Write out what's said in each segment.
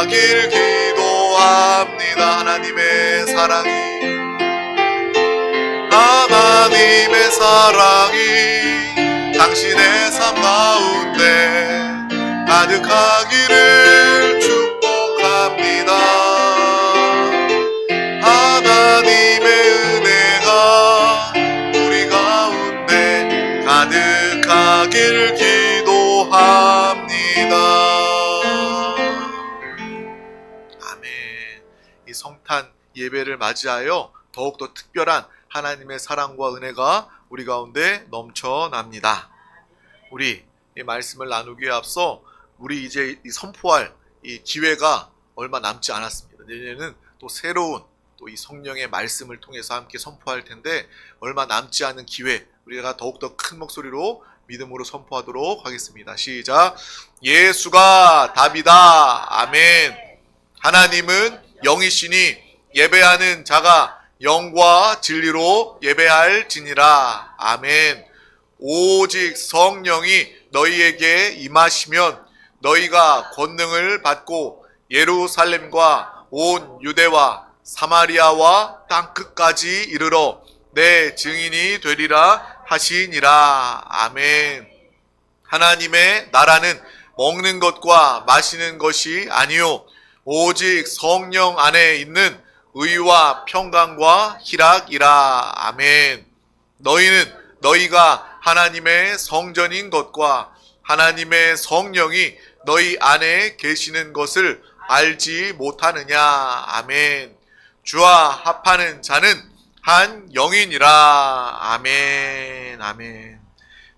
가득하길 기도합니다. 하나님의 사랑이 당신의 삶 가운데 가득하기를 축복합니다. 하나님의 은혜가 우리 가운데 가득하길 기도합니다. 아멘. 이 성탄 예배를 맞이하여 더욱더 특별한 하나님의 사랑과 은혜가 우리 가운데 넘쳐납니다. 우리 이 말씀을 나누기에 앞서 우리 이제 이 선포할 이 기회가 얼마 남지 않았습니다. 내년에는 또 새로운 또 이 성령의 말씀을 통해서 함께 선포할 텐데 얼마 남지 않은 기회, 우리가 더욱더 큰 목소리로 믿음으로 선포하도록 하겠습니다. 시작. 예수가 답이다. 아멘. 하나님은 영이시니 예배하는 자가 영과 진리로 예배할지니라. 아멘. 오직 성령이 너희에게 임하시면 너희가 권능을 받고 예루살렘과 온 유대와 사마리아와 땅끝까지 이르러 내 증인이 되리라 하시니라. 아멘. 하나님의 나라는 먹는 것과 마시는 것이 아니요 오직 성령 안에 있는 의와 평강과 희락이라. 아멘. 너희는 너희가 하나님의 성전인 것과 하나님의 성령이 너희 안에 계시는 것을 알지 못하느냐. 아멘. 주와 합하는 자는 한 영이니라. 아멘. 아멘.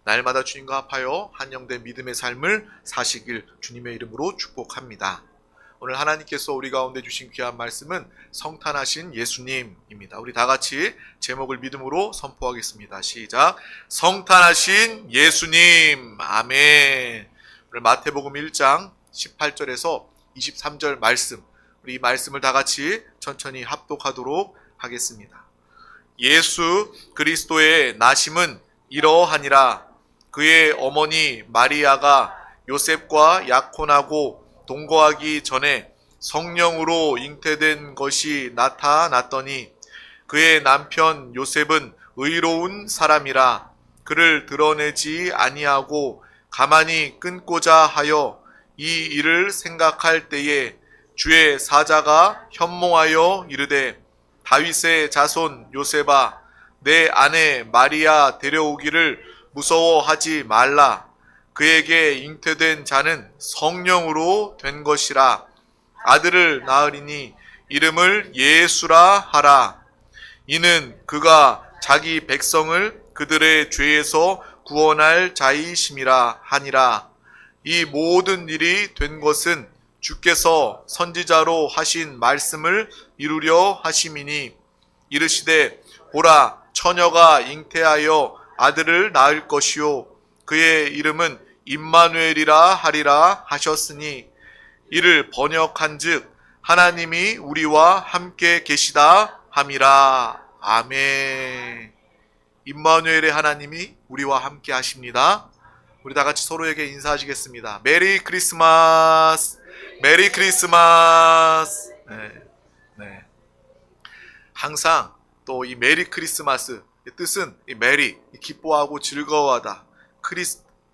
날마다 주님과 합하여 한영된 믿음의 삶을 사시길 주님의 이름으로 축복합니다. 오늘 하나님께서 우리 가운데 주신 귀한 말씀은 성탄하신 예수님입니다. 우리 다 같이 제목을 믿음으로 선포하겠습니다. 시작. 성탄하신 예수님. 아멘. 오늘 마태복음 1장 18절에서 23절 말씀, 우리 이 말씀을 다 같이 천천히 합독하도록 하겠습니다. 예수 그리스도의 나심은 이러하니라. 그의 어머니 마리아가 요셉과 약혼하고 동거하기 전에 성령으로 잉태된 것이 나타났더니 그의 남편 요셉은 의로운 사람이라 그를 드러내지 아니하고 가만히 끊고자 하여 이 일을 생각할 때에 주의 사자가 현몽하여 이르되 다윗의 자손 요셉아 내 아내 마리아 데려오기를 무서워하지 말라. 그에게 잉태된 자는 성령으로 된 것이라. 아들을 낳으리니 이름을 예수라 하라. 이는 그가 자기 백성을 그들의 죄에서 구원할 자이심이라 하니라. 이 모든 일이 된 것은 주께서 선지자로 하신 말씀을 이루려 하심이니 이르시되 보라 처녀가 잉태하여 아들을 낳을 것이요 그의 이름은 임마누엘이라 하리라 하셨으니 이를 번역한즉 하나님이 우리와 함께 계시다 함이라. 아멘. 임마누엘의 하나님이 우리와 함께 하십니다. 우리 다 같이 서로에게 인사하시겠습니다. 메리 크리스마스. 메리 크리스마스. 네. 항상 또 이 메리 크리스마스 뜻은 이 메리 기뻐하고 즐거워하다.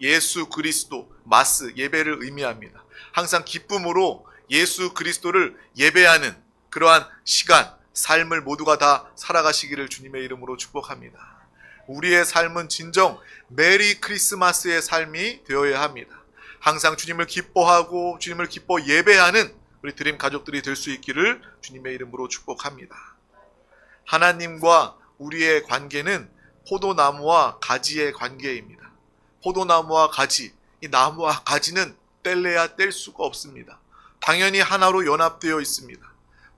예수 그리스도 마스 예배를 의미합니다. 항상 기쁨으로 예수 그리스도를 예배하는 그러한 시간, 삶을 모두가 다 살아가시기를 주님의 이름으로 축복합니다. 우리의 삶은 진정 메리 크리스마스의 삶이 되어야 합니다. 항상 주님을 기뻐하고 주님을 기뻐 예배하는 우리 드림 가족들이 될 수 있기를 주님의 이름으로 축복합니다. 하나님과 우리의 관계는 포도나무와 가지의 관계입니다. 포도나무와 가지, 이 나무와 가지는 뗄래야 뗄 수가 없습니다. 당연히 하나로 연합되어 있습니다.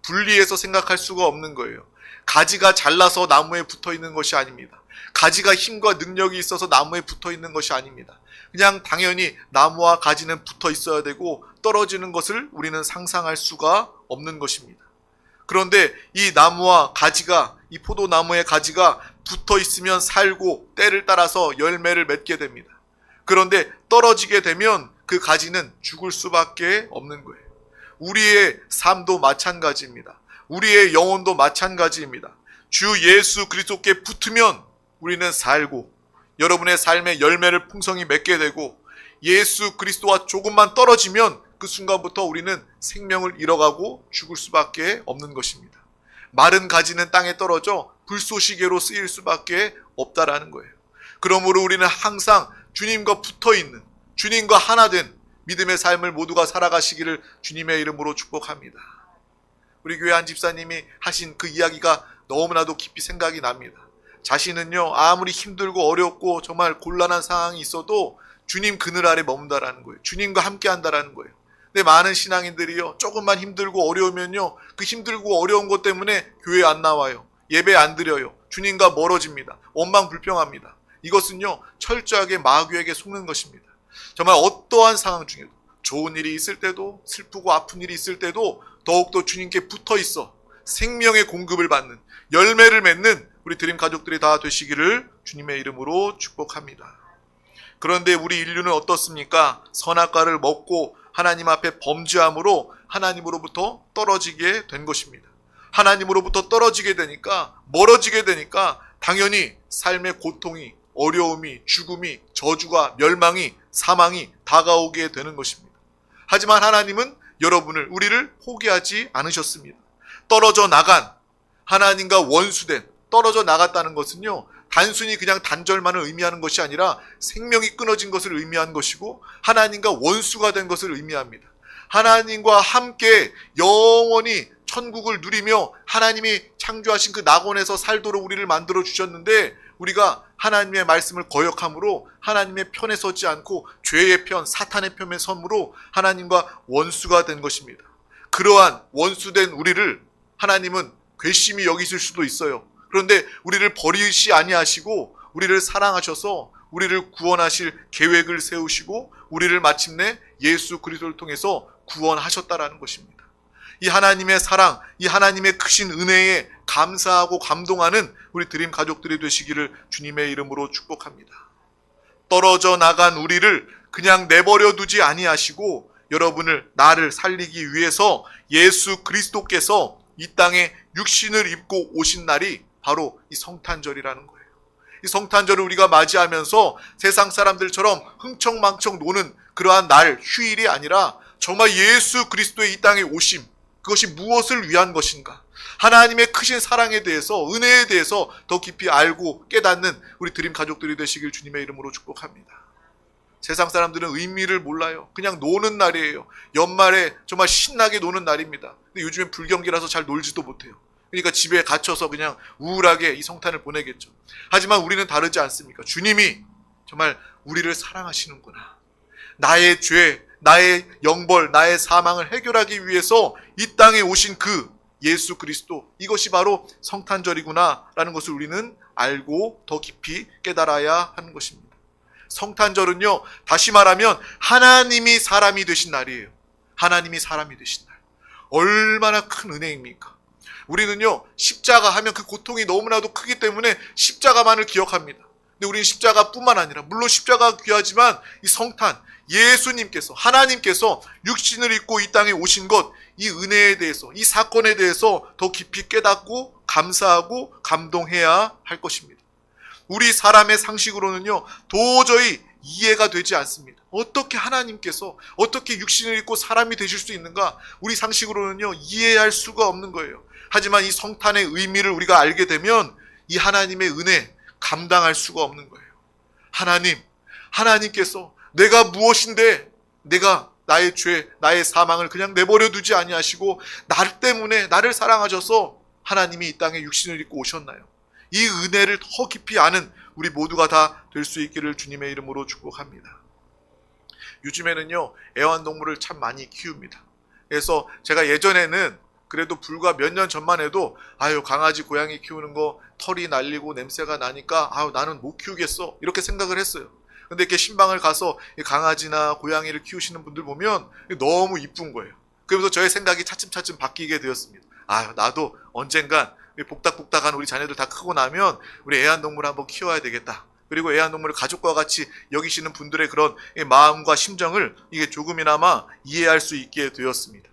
분리해서 생각할 수가 없는 거예요. 가지가 잘나서 나무에 붙어 있는 것이 아닙니다. 가지가 힘과 능력이 있어서 나무에 붙어 있는 것이 아닙니다. 그냥 당연히 나무와 가지는 붙어 있어야 되고 떨어지는 것을 우리는 상상할 수가 없는 것입니다. 그런데 이 나무와 가지가, 이 포도나무의 가지가 붙어 있으면 살고 때를 따라서 열매를 맺게 됩니다. 그런데 떨어지게 되면 그 가지는 죽을 수밖에 없는 거예요. 우리의 삶도 마찬가지입니다. 우리의 영혼도 마찬가지입니다. 주 예수 그리스도께 붙으면 우리는 살고 여러분의 삶의 열매를 풍성히 맺게 되고, 예수 그리스도와 조금만 떨어지면 그 순간부터 우리는 생명을 잃어가고 죽을 수밖에 없는 것입니다. 마른 가지는 땅에 떨어져 불쏘시개로 쓰일 수밖에 없다라는 거예요. 그러므로 우리는 항상 주님과 붙어있는, 주님과 하나 된 믿음의 삶을 모두가 살아가시기를 주님의 이름으로 축복합니다. 우리 교회 한 집사님이 하신 그 이야기가 너무나도 깊이 생각이 납니다. 자신은요, 아무리 힘들고 어렵고 정말 곤란한 상황이 있어도 주님 그늘 아래 머문다라는 거예요. 주님과 함께 한다라는 거예요. 근데 많은 신앙인들이요, 조금만 힘들고 어려우면요, 그 힘들고 어려운 것 때문에 교회 안 나와요. 예배 안 드려요. 주님과 멀어집니다. 원망불평합니다. 이것은요, 철저하게 마귀에게 속는 것입니다. 정말 어떠한 상황 중에도, 좋은 일이 있을 때도, 슬프고 아픈 일이 있을 때도 더욱더 주님께 붙어 있어 생명의 공급을 받는, 열매를 맺는 우리 드림 가족들이 다 되시기를 주님의 이름으로 축복합니다. 그런데 우리 인류는 어떻습니까? 선악과를 먹고 하나님 앞에 범죄함으로 하나님으로부터 떨어지게 된 것입니다. 하나님으로부터 떨어지게 되니까, 멀어지게 되니까 당연히 삶의 고통이, 어려움이, 죽음이, 저주가, 멸망이, 사망이 다가오게 되는 것입니다. 하지만 하나님은 여러분을, 우리를 포기하지 않으셨습니다. 떨어져 나간, 하나님과 원수된, 떨어져 나갔다는 것은요, 단순히 그냥 단절만을 의미하는 것이 아니라 생명이 끊어진 것을 의미하는 것이고, 하나님과 원수가 된 것을 의미합니다. 하나님과 함께 영원히 천국을 누리며 하나님이 창조하신 그 낙원에서 살도록 우리를 만들어 주셨는데, 우리가 하나님의 말씀을 거역함으로 하나님의 편에 서지 않고 죄의 편, 사탄의 편에 섬으로 하나님과 원수가 된 것입니다. 그러한 원수된 우리를 하나님은 괘씸히 여기실 수도 있어요. 그런데 우리를 버리시 아니하시고 우리를 사랑하셔서 우리를 구원하실 계획을 세우시고 우리를 마침내 예수 그리스도를 통해서 구원하셨다라는 것입니다. 이 하나님의 사랑, 이 하나님의 크신 은혜에 감사하고 감동하는 우리 드림 가족들이 되시기를 주님의 이름으로 축복합니다. 떨어져 나간 우리를 그냥 내버려 두지 아니하시고 여러분을, 나를 살리기 위해서 예수 그리스도께서 이 땅에 육신을 입고 오신 날이 바로 이 성탄절이라는 거예요. 이 성탄절을 우리가 맞이하면서 세상 사람들처럼 흥청망청 노는 그러한 날, 휴일이 아니라 정말 예수 그리스도의 이 땅에 오심, 그것이 무엇을 위한 것인가, 하나님의 크신 사랑에 대해서, 은혜에 대해서 더 깊이 알고 깨닫는 우리 드림 가족들이 되시길 주님의 이름으로 축복합니다. 세상 사람들은 의미를 몰라요. 그냥 노는 날이에요. 연말에 정말 신나게 노는 날입니다. 근데 요즘엔 불경기라서 잘 놀지도 못해요. 그러니까 집에 갇혀서 그냥 우울하게 이 성탄을 보내겠죠. 하지만 우리는 다르지 않습니까? 주님이 정말 우리를 사랑하시는구나. 나의 죄, 나의 영벌, 나의 사망을 해결하기 위해서 이 땅에 오신 그 예수 그리스도, 이것이 바로 성탄절이구나 라는 것을 우리는 알고 더 깊이 깨달아야 하는 것입니다. 성탄절은요, 다시 말하면 하나님이 사람이 되신 날이에요. 하나님이 사람이 되신 날. 얼마나 큰 은혜입니까? 우리는요, 십자가 하면 그 고통이 너무나도 크기 때문에 십자가만을 기억합니다. 근데 우리는 십자가뿐만 아니라, 물론 십자가가 귀하지만 이 성탄, 예수님께서, 하나님께서 육신을 입고 이 땅에 오신 것, 이 은혜에 대해서, 이 사건에 대해서 더 깊이 깨닫고 감사하고 감동해야 할 것입니다. 우리 사람의 상식으로는요, 도저히 이해가 되지 않습니다. 어떻게 하나님께서 어떻게 육신을 입고 사람이 되실 수 있는가? 우리 상식으로는요, 이해할 수가 없는 거예요. 하지만 이 성탄의 의미를 우리가 알게 되면 이 하나님의 은혜 감당할 수가 없는 거예요. 하나님께서 내가 무엇인데 내가 나의 죄, 나의 사망을 그냥 내버려 두지 아니하시고 나 때문에 나를 사랑하셔서 하나님이 이 땅에 육신을 입고 오셨나요? 이 은혜를 더 깊이 아는 우리 모두가 다 될 수 있기를 주님의 이름으로 축복합니다. 요즘에는요, 애완동물을 참 많이 키웁니다. 그래서 제가 예전에는 그래도 불과 몇 년 전만 해도 강아지 고양이 키우는 거 털이 날리고 냄새가 나니까 나는 못 키우겠어 이렇게 생각을 했어요. 근데 이렇게 신방을 가서 강아지나 고양이를 키우시는 분들 보면 너무 이쁜 거예요. 그러면서 저의 생각이 차츰차츰 바뀌게 되었습니다. 나도 언젠간 복닥복닥한 우리 자녀들 다 크고 나면 우리 애완동물 한번 키워야 되겠다. 그리고 애완동물을 가족과 같이 여기시는 분들의 그런 마음과 심정을 이게 조금이나마 이해할 수 있게 되었습니다.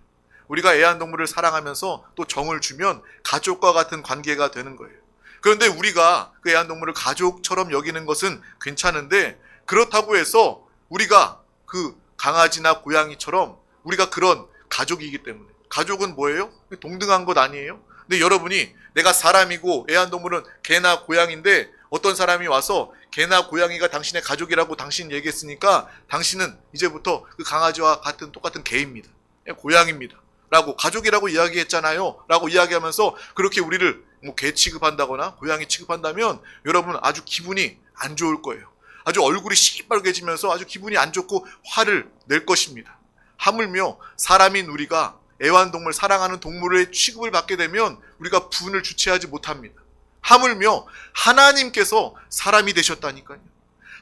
우리가 애완동물을 사랑하면서 또 정을 주면 가족과 같은 관계가 되는 거예요. 그런데 우리가 그 애완동물을 가족처럼 여기는 것은 괜찮은데, 그렇다고 해서 우리가 그 강아지나 고양이처럼 우리가 그런 가족이기 때문에, 가족은 뭐예요? 동등한 것 아니에요? 근데 여러분이 내가 사람이고 애완동물은 개나 고양인데 어떤 사람이 와서 개나 고양이가 당신의 가족이라고 당신 얘기했으니까 당신은 이제부터 그 강아지와 같은 똑같은 개입니다. 고양입니다. 라고, 가족이라고 이야기했잖아요. 라고 이야기하면서 그렇게 우리를 뭐 개 취급한다거나 고양이 취급한다면 여러분 아주 기분이 안 좋을 거예요. 아주 얼굴이 시뻘개지면서 아주 기분이 안 좋고 화를 낼 것입니다. 하물며 사람인 우리가 애완동물, 사랑하는 동물의 취급을 받게 되면 우리가 분을 주체하지 못합니다. 하물며 하나님께서 사람이 되셨다니까요.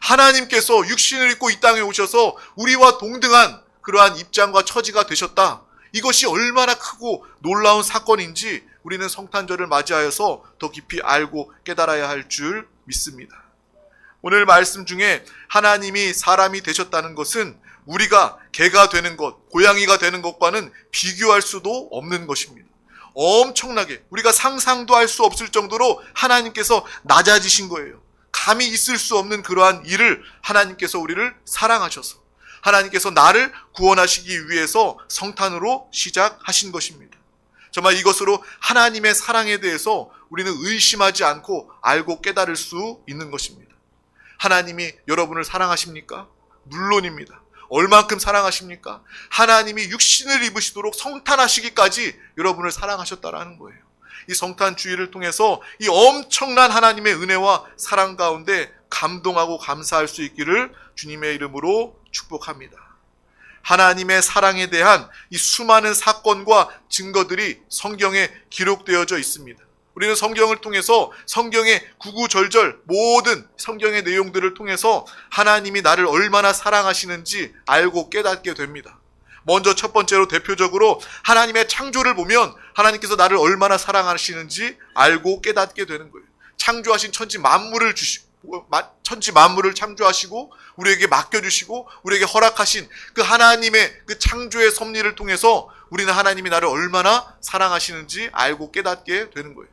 하나님께서 육신을 입고 이 땅에 오셔서 우리와 동등한 그러한 입장과 처지가 되셨다. 이것이 얼마나 크고 놀라운 사건인지 우리는 성탄절을 맞이하여서 더 깊이 알고 깨달아야 할 줄 믿습니다. 오늘 말씀 중에 하나님이 사람이 되셨다는 것은 우리가 개가 되는 것, 고양이가 되는 것과는 비교할 수도 없는 것입니다. 엄청나게 우리가 상상도 할 수 없을 정도로 하나님께서 낮아지신 거예요. 감히 있을 수 없는 그러한 일을 하나님께서 우리를 사랑하셔서 하나님께서 나를 구원하시기 위해서 성탄으로 시작하신 것입니다. 정말 이것으로 하나님의 사랑에 대해서 우리는 의심하지 않고 알고 깨달을 수 있는 것입니다. 하나님이 여러분을 사랑하십니까? 물론입니다. 얼만큼 사랑하십니까? 하나님이 육신을 입으시도록 성탄하시기까지 여러분을 사랑하셨다라는 거예요. 이 성탄 주일을 통해서 이 엄청난 하나님의 은혜와 사랑 가운데 감동하고 감사할 수 있기를 주님의 이름으로 축복합니다. 하나님의 사랑에 대한 이 수많은 사건과 증거들이 성경에 기록되어져 있습니다. 우리는 성경을 통해서 성경의 구구절절 모든 성경의 내용들을 통해서 하나님이 나를 얼마나 사랑하시는지 알고 깨닫게 됩니다. 먼저 첫 번째로 대표적으로 하나님의 창조를 보면 하나님께서 나를 얼마나 사랑하시는지 알고 깨닫게 되는 거예요. 창조하신 천지 만물을 천지 만물을 창조하시고 우리에게 맡겨주시고 우리에게 허락하신 그 하나님의 그 창조의 섭리를 통해서 우리는 하나님이 나를 얼마나 사랑하시는지 알고 깨닫게 되는 거예요.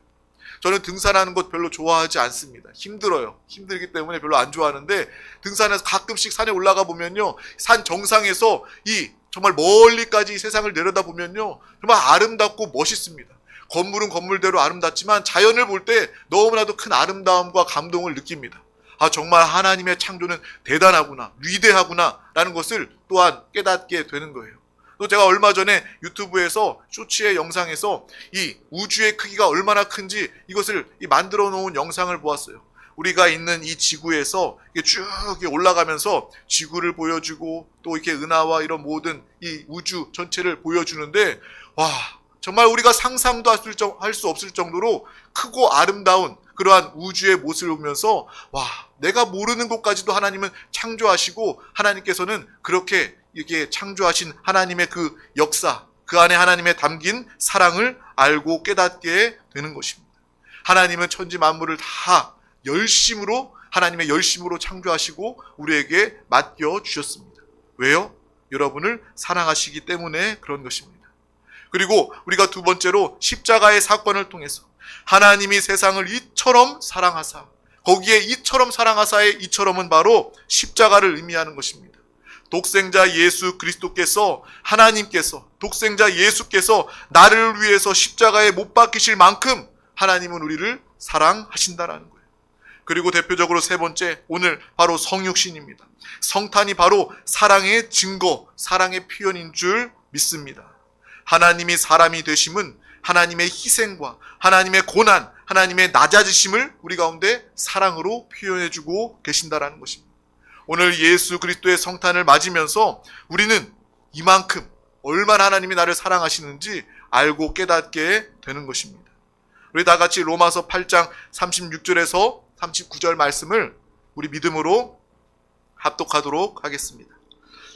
저는 등산하는 것 별로 좋아하지 않습니다. 힘들어요. 힘들기 때문에 별로 안 좋아하는데 등산해서 가끔씩 산에 올라가 보면요, 산 정상에서 이 정말 멀리까지 이 세상을 내려다보면요 정말 아름답고 멋있습니다. 건물은 건물대로 아름답지만 자연을 볼 때 너무나도 큰 아름다움과 감동을 느낍니다. 아, 정말 하나님의 창조는 대단하구나, 위대하구나 라는 것을 또한 깨닫게 되는 거예요. 또 제가 얼마 전에 유튜브에서 쇼츠의 영상에서 이 우주의 크기가 얼마나 큰지 이것을 만들어 놓은 영상을 보았어요. 우리가 있는 이 지구에서 쭉 올라가면서 지구를 보여주고 또 이렇게 은하와 이런 모든 이 우주 전체를 보여주는데, 와, 정말 우리가 상상도 할 수 없을 정도로 크고 아름다운 그러한 우주의 모습을 보면서, 와, 내가 모르는 곳까지도 하나님은 창조하시고 하나님께서는 그렇게 이렇게 창조하신 하나님의 그 역사, 그 안에 하나님의 담긴 사랑을 알고 깨닫게 되는 것입니다. 하나님은 천지 만물을 다 하나님의 열심으로 창조하시고 우리에게 맡겨주셨습니다. 왜요? 여러분을 사랑하시기 때문에 그런 것입니다. 그리고 우리가 두 번째로 십자가의 사건을 통해서 하나님이 세상을 이처럼 사랑하사, 거기에 이처럼 사랑하사의 이처럼은 바로 십자가를 의미하는 것입니다. 독생자 예수 그리스도께서, 하나님께서, 독생자 예수께서 나를 위해서 십자가에 못 박히실 만큼 하나님은 우리를 사랑하신다라는 거예요. 그리고 대표적으로 세 번째, 오늘 바로 성육신입니다. 성탄이 바로 사랑의 증거, 사랑의 표현인 줄 믿습니다. 하나님이 사람이 되심은 하나님의 희생과 하나님의 고난, 하나님의 낮아지심을 우리 가운데 사랑으로 표현해주고 계신다라는 것입니다. 오늘 예수 그리스도의 성탄을 맞으면서 우리는 이만큼 얼마나 하나님이 나를 사랑하시는지 알고 깨닫게 되는 것입니다. 우리 다 같이 로마서 8장 36절에서 39절 말씀을 우리 믿음으로 합독하도록 하겠습니다.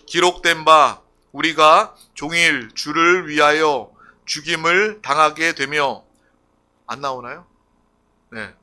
기록된 바 우리가 종일 주를 위하여 죽임을 당하게 되며, 안 나오나요? 네.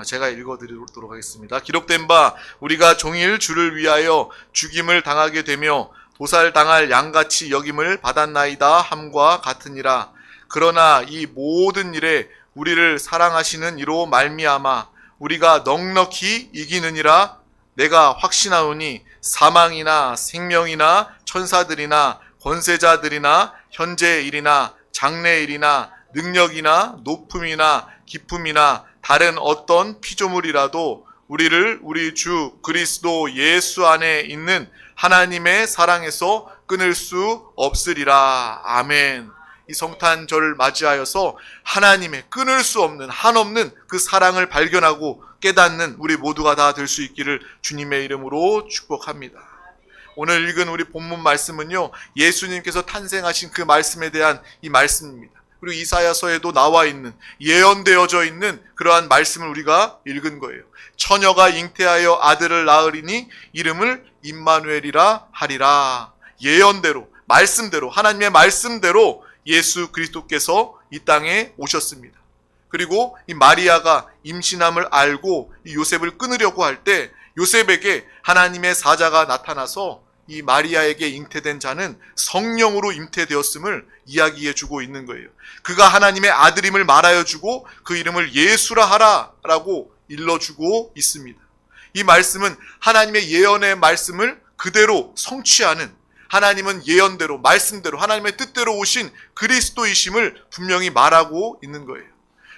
제가 읽어드리도록 하겠습니다. 기록된 바 우리가 종일 주를 위하여 죽임을 당하게 되며 도살당할 양같이 여김을 받았나이다 함과 같으니라. 그러나 이 모든 일에 우리를 사랑하시는 이로 말미암아 우리가 넉넉히 이기느니라 내가 확신하오니 사망이나 생명이나 천사들이나 권세자들이나 현재의 일이나 장래의 일이나 능력이나 높음이나 기쁨이나 다른 어떤 피조물이라도 우리를 우리 주 그리스도 예수 안에 있는 하나님의 사랑에서 끊을 수 없으리라. 아멘. 이 성탄절을 맞이하여서 하나님의 끊을 수 없는 한없는 그 사랑을 발견하고 깨닫는 우리 모두가 다 될 수 있기를 주님의 이름으로 축복합니다. 오늘 읽은 우리 본문 말씀은요, 예수님께서 탄생하신 그 말씀에 대한 이 말씀입니다. 그리고 이사야서에도 나와 있는, 예언되어져 있는 그러한 말씀을 우리가 읽은 거예요. 처녀가 잉태하여 아들을 낳으리니 이름을 임마누엘이라 하리라. 예언대로, 말씀대로, 하나님의 말씀대로 예수 그리스도께서 이 땅에 오셨습니다. 그리고 이 마리아가 임신함을 알고 이 요셉을 끊으려고 할 때 요셉에게 하나님의 사자가 나타나서 이 마리아에게 잉태된 자는 성령으로 잉태되었음을 이야기해 주고 있는 거예요. 그가 하나님의 아들임을 말하여 주고 그 이름을 예수라 하라 라고 일러주고 있습니다. 이 말씀은 하나님의 예언의 말씀을 그대로 성취하는, 하나님은 예언대로 말씀대로 하나님의 뜻대로 오신 그리스도이심을 분명히 말하고 있는 거예요.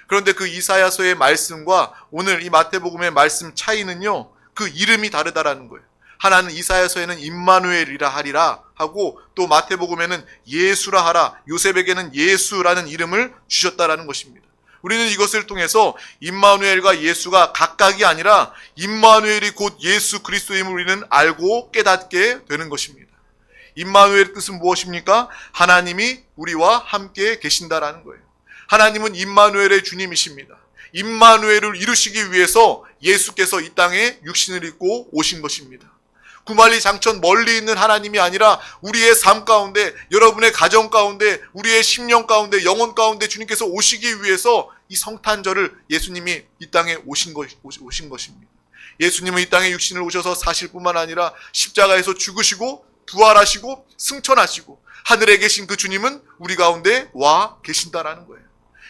그런데 그 이사야서의 말씀과 오늘 이 마태복음의 말씀 차이는요, 그 이름이 다르다라는 거예요. 하나는 이사야서에는 임마누엘이라 하리라 하고 또 마태복음에는 예수라 하라, 요셉에게는 예수라는 이름을 주셨다라는 것입니다. 우리는 이것을 통해서 임마누엘과 예수가 각각이 아니라 임마누엘이 곧 예수 그리스도임을 우리는 알고 깨닫게 되는 것입니다. 임마누엘의 뜻은 무엇입니까? 하나님이 우리와 함께 계신다라는 거예요. 하나님은 임마누엘의 주님이십니다. 임마누엘을 이루시기 위해서 예수께서 이 땅에 육신을 입고 오신 것입니다. 구말리 장천 멀리 있는 하나님이 아니라 우리의 삶 가운데, 여러분의 가정 가운데, 우리의 심령 가운데, 영혼 가운데 주님께서 오시기 위해서 이 성탄절을 예수님이 이 땅에 오신 것입니다. 예수님은 이 땅에 육신을 오셔서 사실 뿐만 아니라 십자가에서 죽으시고 부활하시고 승천하시고 하늘에 계신 그 주님은 우리 가운데 와 계신다라는 거예요.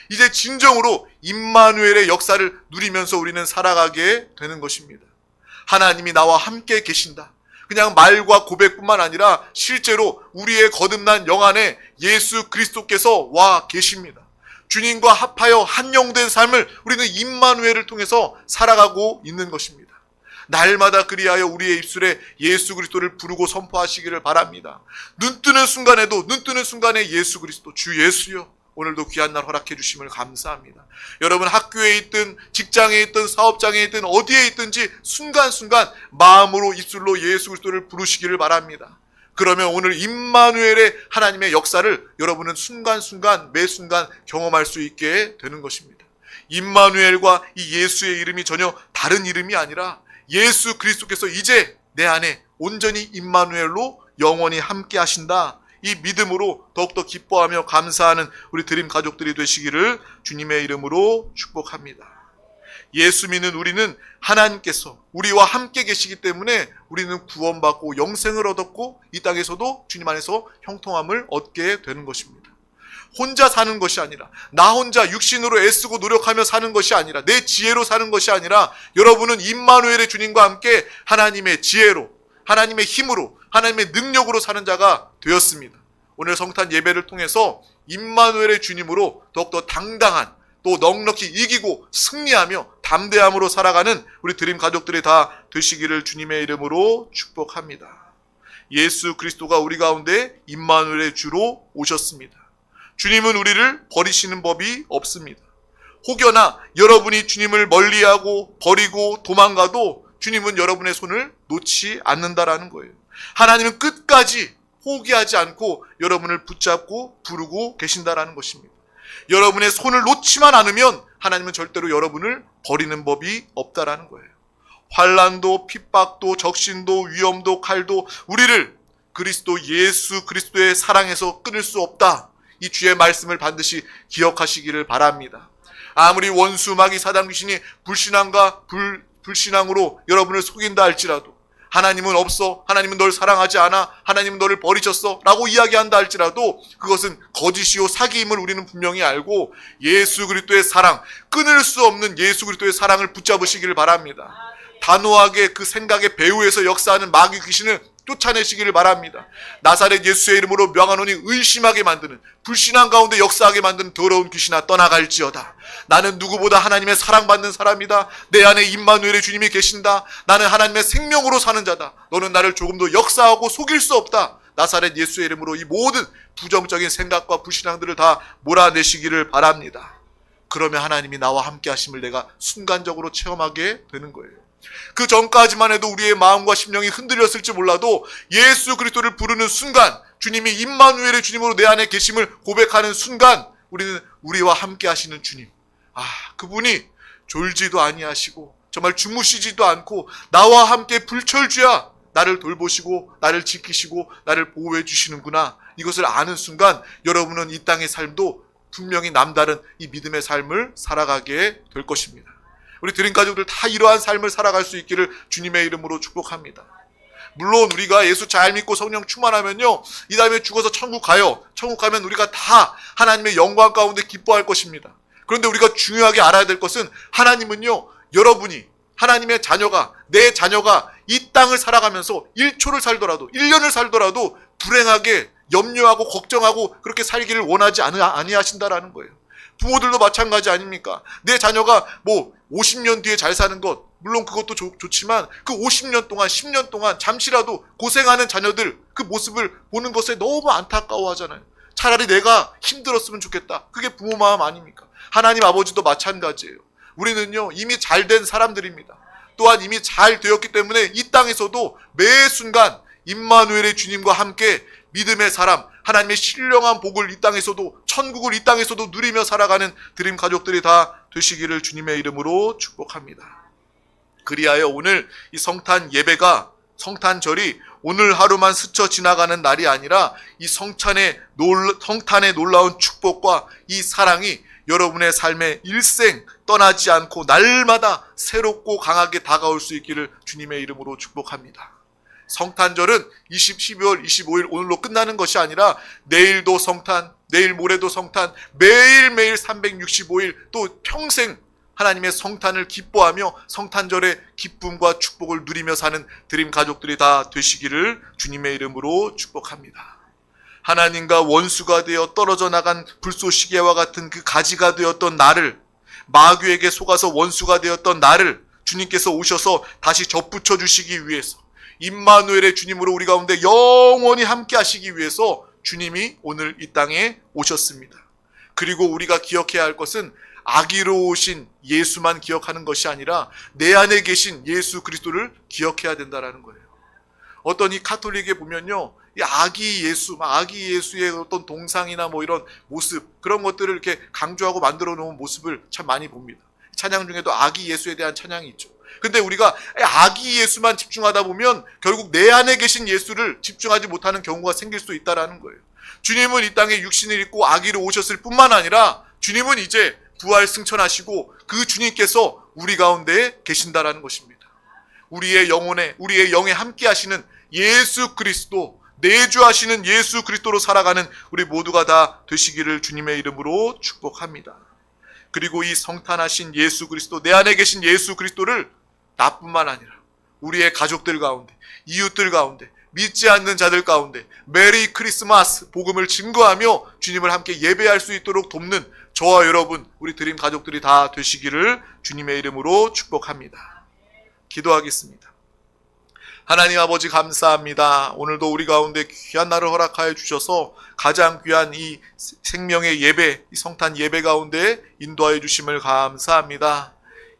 이제 진정으로 임마누엘의 역사를 누리면서 우리는 살아가게 되는 것입니다. 하나님이 나와 함께 계신다. 그냥 말과 고백뿐만 아니라 실제로 우리의 거듭난 영 안에 예수 그리스도께서 와 계십니다. 주님과 합하여 한영된 삶을 우리는 임마누엘을 통해서 살아가고 있는 것입니다. 날마다 그리하여 우리의 입술에 예수 그리스도를 부르고 선포하시기를 바랍니다. 눈 뜨는 순간에 예수 그리스도, 주 예수여, 오늘도 귀한 날 허락해 주심을 감사합니다. 여러분 학교에 있든 직장에 있든 사업장에 있든 어디에 있든지 순간순간 마음으로 입술로 예수 그리스도를 부르시기를 바랍니다. 그러면 오늘 임마누엘의 하나님의 역사를 여러분은 순간순간 매 순간 경험할 수 있게 되는 것입니다. 임마누엘과 이 예수의 이름이 전혀 다른 이름이 아니라 예수 그리스도께서 이제 내 안에 온전히 임마누엘로 영원히 함께 하신다. 이 믿음으로 더욱더 기뻐하며 감사하는 우리 드림 가족들이 되시기를 주님의 이름으로 축복합니다. 예수 믿는 우리는 하나님께서 우리와 함께 계시기 때문에 우리는 구원받고 영생을 얻었고 이 땅에서도 주님 안에서 형통함을 얻게 되는 것입니다. 혼자 사는 것이 아니라, 나 혼자 육신으로 애쓰고 노력하며 사는 것이 아니라, 내 지혜로 사는 것이 아니라 여러분은 임마누엘의 주님과 함께 하나님의 지혜로, 하나님의 힘으로, 하나님의 능력으로 사는 자가 되었습니다. 오늘 성탄 예배를 통해서 임마누엘의 주님으로 더욱더 당당한, 또 넉넉히 이기고 승리하며 담대함으로 살아가는 우리 드림 가족들이 다 되시기를 주님의 이름으로 축복합니다. 예수 그리스도가 우리 가운데 임마누엘의 주로 오셨습니다. 주님은 우리를 버리시는 법이 없습니다. 혹여나 여러분이 주님을 멀리하고 버리고 도망가도 주님은 여러분의 손을 놓지 않는다라는 거예요. 하나님은 끝까지 포기하지 않고 여러분을 붙잡고 부르고 계신다라는 것입니다. 여러분의 손을 놓지만 않으면 하나님은 절대로 여러분을 버리는 법이 없다라는 거예요. 환난도 핍박도 적신도 위험도 칼도 우리를 그리스도 예수 그리스도의 사랑에서 끊을 수 없다. 이 주의 말씀을 반드시 기억하시기를 바랍니다. 아무리 원수 마귀 사단 귀신이 불신앙과 불신앙으로 여러분을 속인다 할지라도, 하나님은 없어, 하나님은 널 사랑하지 않아, 하나님은 너를 버리셨어 라고 이야기한다 할지라도 그것은 거짓이요 사기임을 우리는 분명히 알고 예수 그리스도의 사랑, 끊을 수 없는 예수 그리스도의 사랑을 붙잡으시기를 바랍니다. 단호하게 그 생각의 배후에서 역사하는 마귀 귀신을 쫓아내시기를 바랍니다. 나사렛 예수의 이름으로 명하노니 의심하게 만드는, 불신앙 가운데 역사하게 만드는 더러운 귀신아 떠나갈지어다. 나는 누구보다 하나님의 사랑받는 사람이다. 내 안에 임마누엘의 주님이 계신다. 나는 하나님의 생명으로 사는 자다. 너는 나를 조금도 역사하고 속일 수 없다. 나사렛 예수의 이름으로 이 모든 부정적인 생각과 불신앙들을 다 몰아내시기를 바랍니다. 그러면 하나님이 나와 함께 하심을 내가 순간적으로 체험하게 되는 거예요. 그 전까지만 해도 우리의 마음과 심령이 흔들렸을지 몰라도 예수 그리스도를 부르는 순간, 주님이 임마누엘의 주님으로 내 안에 계심을 고백하는 순간 우리는 우리와 함께 하시는 주님, 그분이 졸지도 아니하시고 정말 주무시지도 않고 나와 함께 불철주야 나를 돌보시고 나를 지키시고 나를 보호해 주시는구나, 이것을 아는 순간 여러분은 이 땅의 삶도 분명히 남다른 이 믿음의 삶을 살아가게 될 것입니다. 우리 드림 가족들 다 이러한 삶을 살아갈 수 있기를 주님의 이름으로 축복합니다. 물론 우리가 예수 잘 믿고 성령 충만하면요, 이 다음에 죽어서 천국 가요. 천국 가면 우리가 다 하나님의 영광 가운데 기뻐할 것입니다. 그런데 우리가 중요하게 알아야 될 것은 하나님은요, 여러분이, 하나님의 자녀가, 내 자녀가 이 땅을 살아가면서 1초를 살더라도 1년을 살더라도 불행하게 염려하고 걱정하고 그렇게 살기를 원하지 아니하신다라는 거예요. 부모들도 마찬가지 아닙니까? 내 자녀가 50년 뒤에 잘 사는 것, 물론 그것도 좋지만 그 50년 동안 10년 동안 잠시라도 고생하는 자녀들 그 모습을 보는 것에 너무 안타까워하잖아요. 차라리 내가 힘들었으면 좋겠다. 그게 부모 마음 아닙니까? 하나님 아버지도 마찬가지예요. 우리는요 이미 잘된 사람들입니다. 또한 이미 잘 되었기 때문에 이 땅에서도 매 순간 임마누엘의 주님과 함께 믿음의 사람, 하나님의 신령한 복을 이 땅에서도, 천국을 이 땅에서도 누리며 살아가는 드림 가족들이 다 되시기를 주님의 이름으로 축복합니다. 그리하여 오늘 이 성탄 예배가, 성탄절이 오늘 하루만 스쳐 지나가는 날이 아니라 이 성탄의 놀라운 축복과 이 사랑이 여러분의 삶의 일생 떠나지 않고 날마다 새롭고 강하게 다가올 수 있기를 주님의 이름으로 축복합니다. 성탄절은 12월 25일 오늘로 끝나는 것이 아니라 내일도 성탄, 내일 모레도 성탄, 매일매일 365일 또 평생 하나님의 성탄을 기뻐하며 성탄절의 기쁨과 축복을 누리며 사는 드림 가족들이 다 되시기를 주님의 이름으로 축복합니다. 하나님과 원수가 되어 떨어져 나간 불쏘시개와 같은 그 가지가 되었던 나를, 마귀에게 속아서 원수가 되었던 나를 주님께서 오셔서 다시 접붙여 주시기 위해서, 임마누엘의 주님으로 우리 가운데 영원히 함께 하시기 위해서 주님이 오늘 이 땅에 오셨습니다. 그리고 우리가 기억해야 할 것은 아기로 오신 예수만 기억하는 것이 아니라 내 안에 계신 예수 그리스도를 기억해야 된다는 거예요. 어떤 이 카톨릭에 보면요, 이 아기 예수의 어떤 동상이나 이런 모습, 그런 것들을 이렇게 강조하고 만들어 놓은 모습을 참 많이 봅니다. 찬양 중에도 아기 예수에 대한 찬양이 있죠. 근데 우리가 아기 예수만 집중하다 보면 결국 내 안에 계신 예수를 집중하지 못하는 경우가 생길 수 있다는 거예요. 주님은 이 땅에 육신을 입고 아기로 오셨을 뿐만 아니라 주님은 이제 부활 승천하시고 그 주님께서 우리 가운데 계신다라는 것입니다. 우리의 영에 함께 하시는 예수 그리스도, 내주하시는 예수 그리스도로 살아가는 우리 모두가 다 되시기를 주님의 이름으로 축복합니다. 그리고 이 성탄하신 예수 그리스도, 내 안에 계신 예수 그리스도를 나뿐만 아니라 우리의 가족들 가운데, 이웃들 가운데, 믿지 않는 자들 가운데 메리 크리스마스 복음을 증거하며 주님을 함께 예배할 수 있도록 돕는 저와 여러분, 우리 드림 가족들이 다 되시기를 주님의 이름으로 축복합니다. 기도하겠습니다. 하나님 아버지 감사합니다. 오늘도 우리 가운데 귀한 날을 허락하여 주셔서 가장 귀한 이 생명의 예배, 이 성탄 예배 가운데 인도하여 주심을 감사합니다.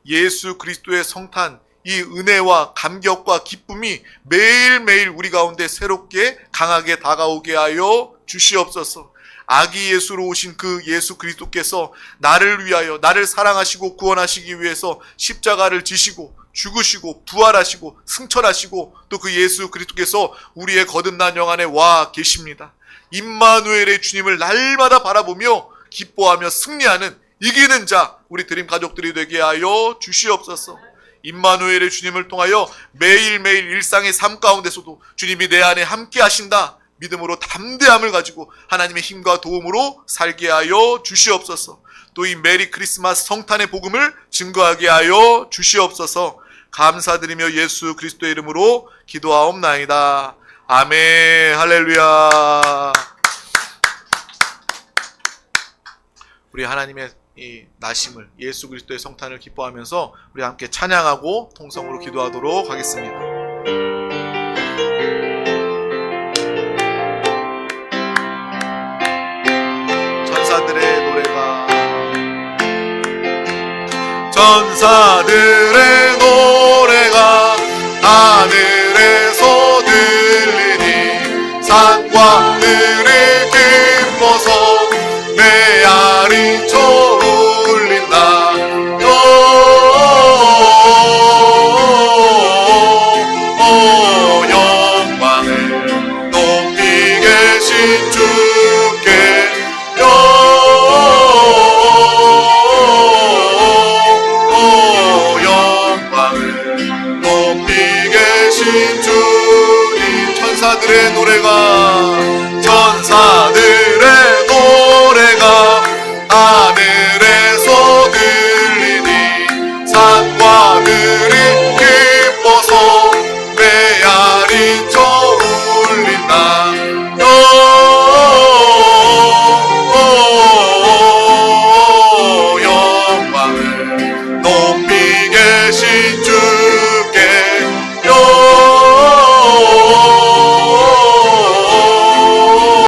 예수 그리스도의 성탄, 이 은혜와 감격과 기쁨이 매일매일 우리 가운데 새롭게 강하게 다가오게 하여 주시옵소서. 아기 예수로 오신 그 예수 그리스도께서 나를 위하여, 나를 사랑하시고 구원하시기 위해서 십자가를 지시고 죽으시고 부활하시고 승천하시고 또 그 예수 그리스도께서 우리의 거듭난 영 안에 와 계십니다. 임마누엘의 주님을 날마다 바라보며 기뻐하며 승리하는 이기는 자, 우리 드림 가족들이 되게 하여 주시옵소서. 임마누엘의 주님을 통하여 매일매일 일상의 삶 가운데서도 주님이 내 안에 함께 하신다 믿음으로 담대함을 가지고 하나님의 힘과 도움으로 살게 하여 주시옵소서. 또 이 메리 크리스마스 성탄의 복음을 증거하게 하여 주시옵소서. 감사드리며 예수 그리스도의 이름으로 기도하옵나이다. 아멘. 할렐루야. 우리 하나님의 이 나심을, 예수 그리스도의 성탄을 기뻐하면서 우리 함께 찬양하고 통성으로 기도하도록 하겠습니다. 전사들의 노래가, 전사들의 노래가 하늘에서 들리니 산과 하늘의 깊어서 메아리 쳐울린다. 영광을 높이 계신 주께 영광을 높이 계신 주님. 천사들의 노래가, 천사